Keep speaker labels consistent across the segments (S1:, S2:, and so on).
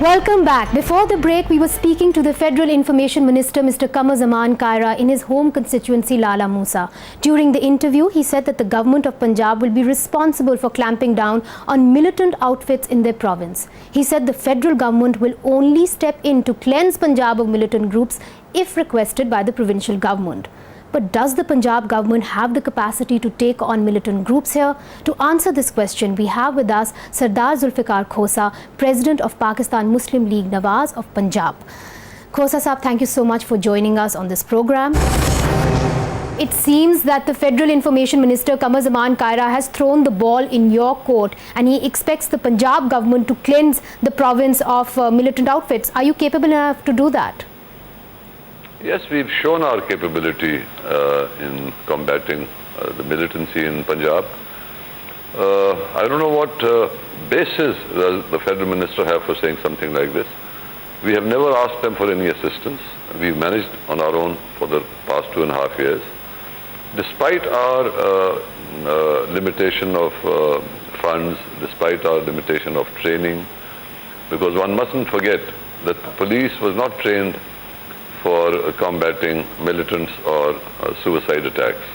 S1: Welcome back. Before the break, we were speaking to the Federal Information Minister, Mr. Munizae Jahangir, in his home constituency, Lala Musa. During the interview, he said that the government of Punjab will be responsible for clamping down on militant outfits in their province. He said the federal government will only step in to cleanse Punjab of militant groups if requested by the provincial government. But does the Punjab government have the capacity to take on militant groups here? To answer this question, we have with us Sardar Zulfikar Khosa, President of Pakistan Muslim League Nawaz of Punjab. Khosa Saab, thank you so much for joining us on this program. It seems that the Federal Information Minister Munizae Jahangir has thrown the ball in your court and he expects the Punjab government to cleanse the province of militant outfits. Are you capable enough to do that?
S2: Yes, we've shown our capability in combating the militancy in Punjab. I don't know what basis does the federal minister have for saying something like this. We have never asked them for any assistance. We've managed on our own for the past 2.5 years. Despite our limitation of funds, despite our limitation of training, because one mustn't forget that the police was not trained for combating militants or suicide attacks.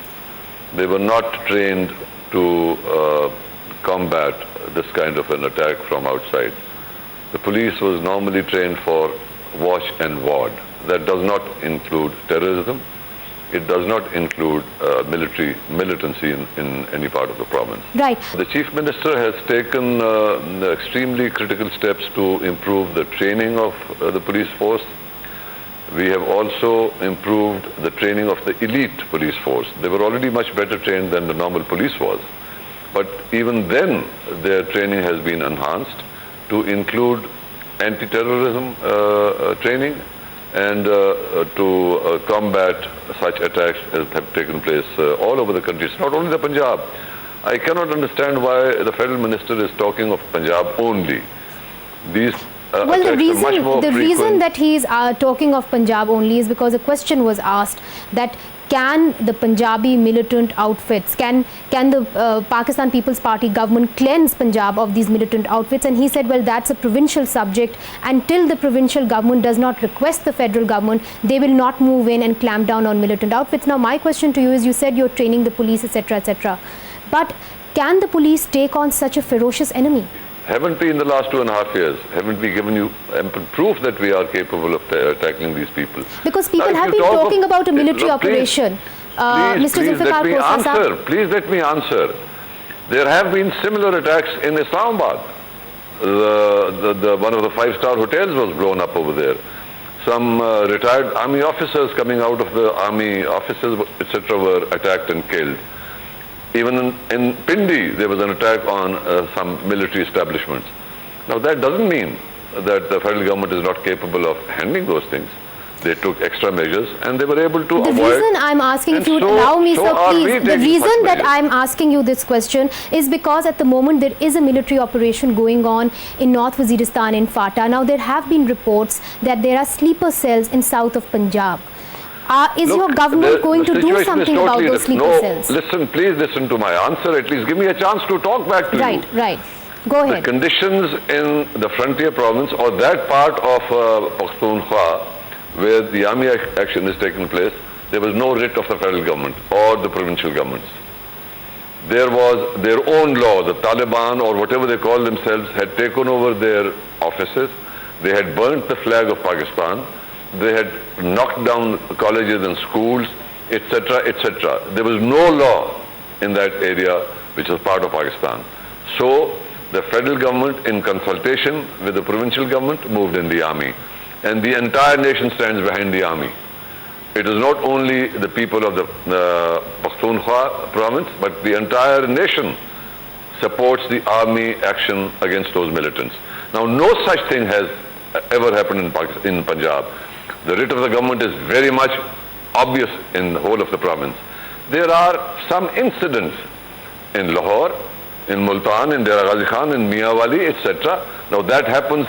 S2: They were not trained to combat this kind of an attack from outside. The police was normally trained for watch and ward. That does not include terrorism. It does not include militancy in any part of the province.
S1: Right.
S2: The Chief Minister has taken extremely critical steps to improve the training of the police force. We have also improved the training of the elite police force. They were already much better trained than the normal police was. But even then, their training has been enhanced to include anti-terrorism training and to combat such attacks as have taken place all over the country. It's not only the Punjab. I cannot understand why the federal minister is talking of Punjab only. These
S1: well, the reason that he is talking of Punjab only is because a question was asked that can the Punjabi militant outfits, can the Pakistan People's Party government cleanse Punjab of these militant outfits? And he said, well, that's a provincial subject. Until the provincial government does not request the federal government, they will not move in and clamp down on militant outfits. Now, my question to you is, you said you're training the police, etc., etc. But can the police take on such a ferocious enemy?
S2: Haven't we in the last 2.5 years, haven't we given you ample proof that we are capable of tackling these people?
S1: Because people have been talking about a military operation.
S2: Mr. Zulfikar Khosa, please let me answer. There have been similar attacks in Islamabad. One of the 5-star hotels was blown up over there. Some retired army officers coming out of the army offices, etc., were attacked and killed. Even in Pindi, there was an attack on some military establishments. Now, that doesn't mean that the federal government is not capable of handling those things. They took extra measures and they were able to avoid.
S1: The reason I'm asking, if you would allow me, sir, please. The reason that I'm asking you this question is because at the moment there is a military operation going on in North Waziristan in Fata. Now, there have been reports that there are sleeper cells in south of Punjab. Is your government going to do something about those sleeper cells?
S2: Listen, please listen to my answer. At least give me a chance to talk back to you.
S1: Right. Go ahead.
S2: The conditions in the frontier province or that part of Pakhtunkhwa where the army action is taking place, there was no writ of the federal government or the provincial governments. There was their own law. The Taliban or whatever they call themselves had taken over their offices. They had burnt the flag of Pakistan. They had knocked down colleges and schools, etc., etc. There was no law in that area which was part of Pakistan. So the federal government, in consultation with the provincial government, moved in the army. And the entire nation stands behind the army. It is not only the people of the Pakhtunkhwa province, but the entire nation supports the army action against those militants. Now, no such thing has ever happened in Punjab. The writ of the government is very much obvious in the whole of the province. There are some incidents in Lahore, in Multan, in Dera Ghazi Khan, in Miawali, etc. Now that happens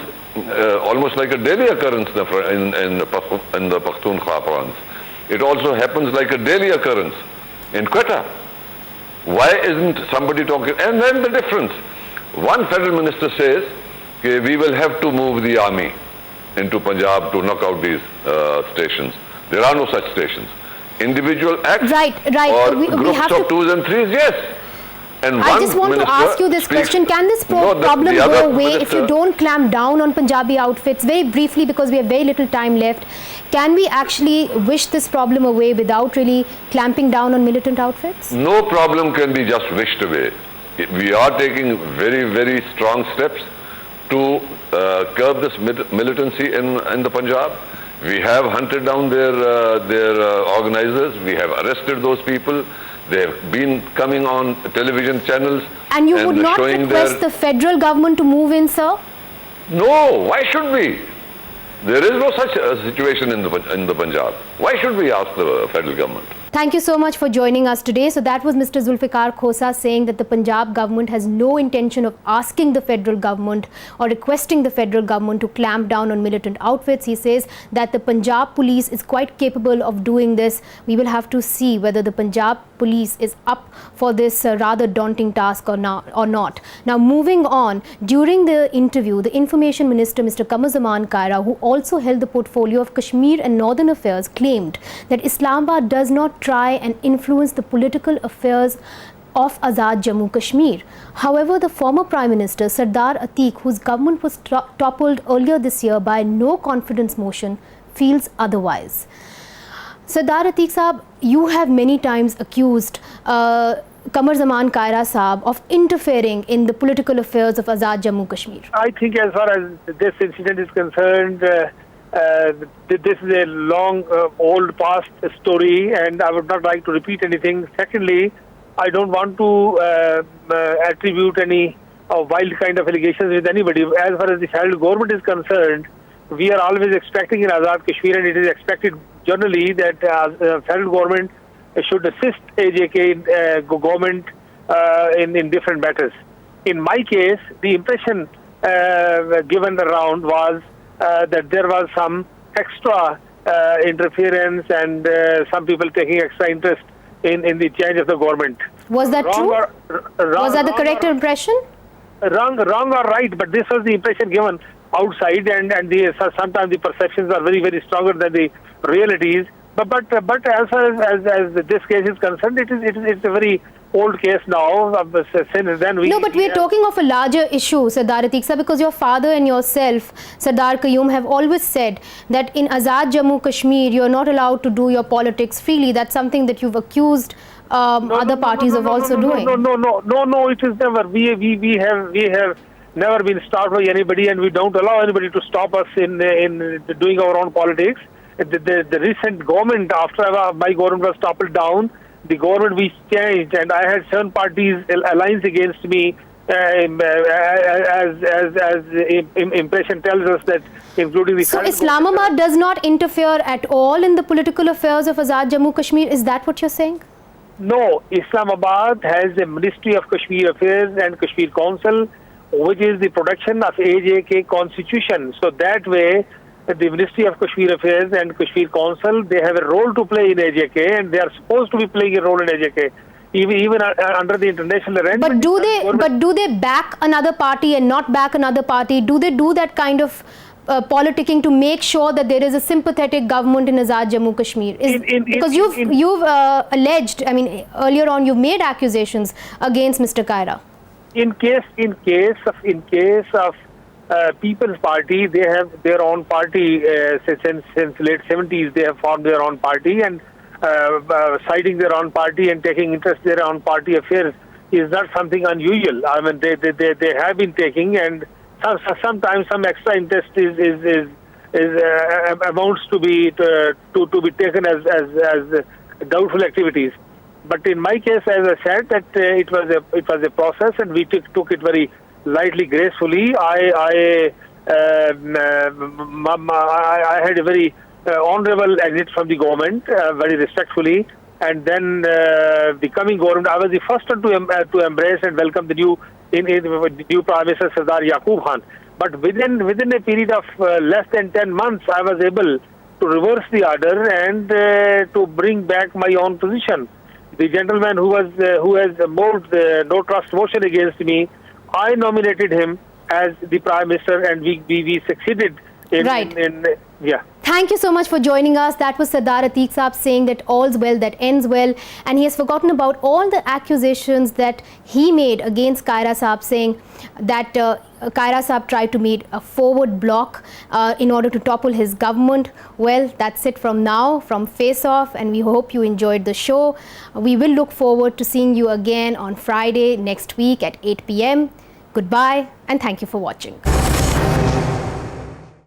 S2: almost like a daily occurrence in the Pakhtunkhwa province. It also happens like a daily occurrence in Quetta. Why isn't somebody talking? And then the difference. One federal minister says that we will have to move the army into Punjab to knock out these stations. There are no such stations. Individual acts
S1: Right.
S2: or
S1: We
S2: groups
S1: have
S2: of
S1: to-
S2: twos and threes, yes. And
S1: I
S2: one
S1: just want to
S2: minister
S1: ask you this
S2: speaks-
S1: question. Can this
S2: No,
S1: problem
S2: the
S1: go
S2: other
S1: away if you
S2: minister-
S1: don't clamp down on Punjabi outfits? Very briefly, because we have very little time left. Can we actually wish this problem away without really clamping down on militant outfits?
S2: No problem can be just wished away. We are taking very, very strong steps to curb this militancy in the Punjab. We have hunted down their organizers. We have arrested those people. They have been coming on television channels
S1: And you would not
S2: showing
S1: request the federal government to move in, sir?
S2: No, why should we? There is no such situation in the Punjab. Why should we ask the federal government?
S1: Thank you so much for joining us today. So that was Mr. Zulfikar Khosa saying that the Punjab government has no intention of asking the federal government or requesting the federal government to clamp down on militant outfits. He says that the Punjab police is quite capable of doing this. We will have to see whether the Punjab police is up for this rather daunting task or not. Now, moving on, during the interview, the Information Minister, Mr. Qamar Kaira, who also held the portfolio of Kashmir and Northern Affairs, claimed that Islamabad does not try and influence the political affairs of Azad Jammu Kashmir. However, the former Prime Minister Sardar Atiq, whose government was toppled earlier this year by no confidence motion, feels otherwise. Sardar Atiq Saab, you have many times accused Qamar Kaira Saab of interfering in the political affairs of Azad Jammu Kashmir.
S3: I think as far as this incident is concerned, this is a long, old past story, and I would not like to repeat anything. Secondly, I don't want to attribute any wild kind of allegations with anybody. As far as the federal government is concerned, we are always expecting in Azad Kashmir, and it is expected generally that federal government should assist AJK government in different matters. In my case, the impression given around was that there was some extra interference and some people taking extra interest in the change of the government.
S1: Was that true? Was that the correct impression?
S3: Wrong or right, but this was the impression given outside, and sometimes the perceptions are very, very stronger than the realities. But as far as this case is concerned, it's a very old case now. Since then
S1: No, but we're talking of a larger issue, Sardar Atiq Saab, because your father and yourself, Sardar Qayyum, have always said that in Azad Jammu Kashmir, you're not allowed to do your politics freely. That's something that you've accused other parties of also doing.
S3: No, it is never. We have never been stopped by anybody, and we don't allow anybody to stop us in doing our own politics. The recent government, after my government was toppled down, the government we changed, and I had 7 parties alliance against me, as impression tells us that, including the.
S1: So Islamabad does not interfere at all in the political affairs of Azad Jammu Kashmir. Is that what you're saying?
S3: No, Islamabad has a Ministry of Kashmir Affairs and Kashmir Council, which is the production of AJK Constitution. So that way, the Ministry of Kashmir Affairs and Kashmir Council, they have a role to play in AJK, and they are supposed to be playing a role in AJK, even under the international arrangement.
S1: But do they back another party and not back another party? Do they do that kind of politicking to make sure that there is a sympathetic government in Azad Jammu Kashmir? Because you've alleged, I mean, earlier on you've made accusations against Mr. Kaira.
S3: In case of People's Party, they have their own party since late 70s. They have formed their own party, and citing their own party and taking interest in their own party affairs is not something unusual. I mean, they have been taking, and sometimes some extra interest is amounts to be taken as doubtful activities. But in my case, as I said, that it was a process, and we took it very lightly, gracefully. I had a very honourable exit from the government, very respectfully, and then the coming government, I was the first one to embrace and welcome the new Prime Minister Sardar Yaqub Khan. But within a period of less than 10 months, I was able to reverse the order and to bring back my own position. The gentleman who has moved no trust motion against me, I nominated him as the Prime Minister, and we succeeded in,
S1: Right.
S3: yeah.
S1: Thank you so much for joining us. That was Sardar Atiq Saab saying that all's well that ends well, and he has forgotten about all the accusations that he made against Kaira Saab, saying that Kaira Saab tried to meet a forward bloc in order to topple his government. Well, that's it from now, from Face Off, and we hope you enjoyed the show. We will look forward to seeing you again on Friday next week at 8 p.m. Goodbye, and thank you for watching.